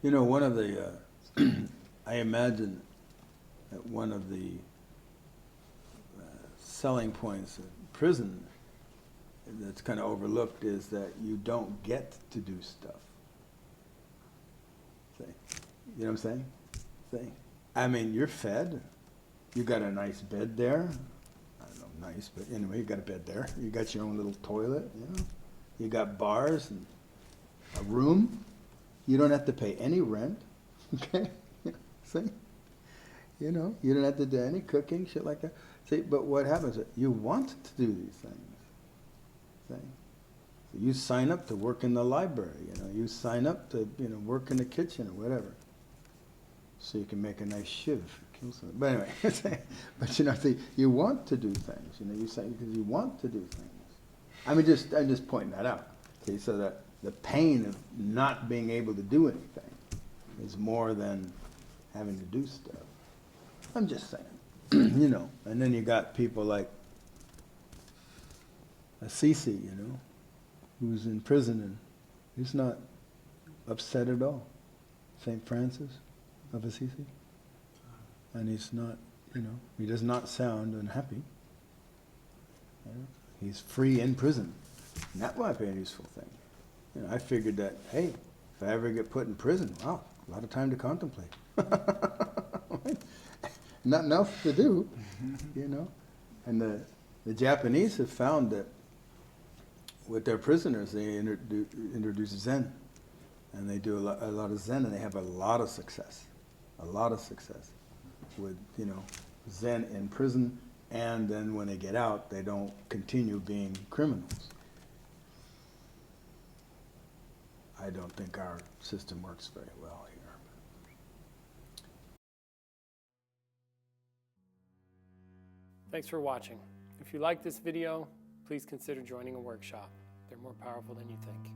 You know, one of the, I imagine that one of the selling points of prison that's kind of overlooked is that you don't get to do stuff. See? You know what I'm saying? See? I mean, you're fed. You got a nice bed there. I don't know, nice, but anyway, you got a bed there. You got your own little toilet, you know. You got bars and a room. You don't have to pay any rent, okay? See? You know, you don't have to do any cooking, shit like that. See, but what happens is you want to do these things. See? So you sign up to work in the library, you know. You sign up to, you know, work in the kitchen or whatever. So you can make a nice shiv. Kill something. But anyway, but you know, see, you want to do things. You know, you say because you want to do things. I mean, I'm just pointing that out. See, so that the pain of not being able to do anything is more than having to do stuff. I'm just saying, you know. And then you got people like Assisi, you know, who's in prison and he's not upset at all. St. Francis of Assisi. And he's not, you know, he does not sound unhappy. You know? He's free in prison. And that might be a useful thing. You know, I figured that, hey, if I ever get put in prison, wow, a lot of time to contemplate. Nothing else to do, you know. And the Japanese have found that with their prisoners, they introduce Zen. And they do a lot of Zen, and they have a lot of success. A lot of success with, you know, Zen in prison, and then when they get out, they don't continue being criminals. I don't think our system works very well here. Thanks for watching. If you like this video, please consider joining a workshop. They're more powerful than you think.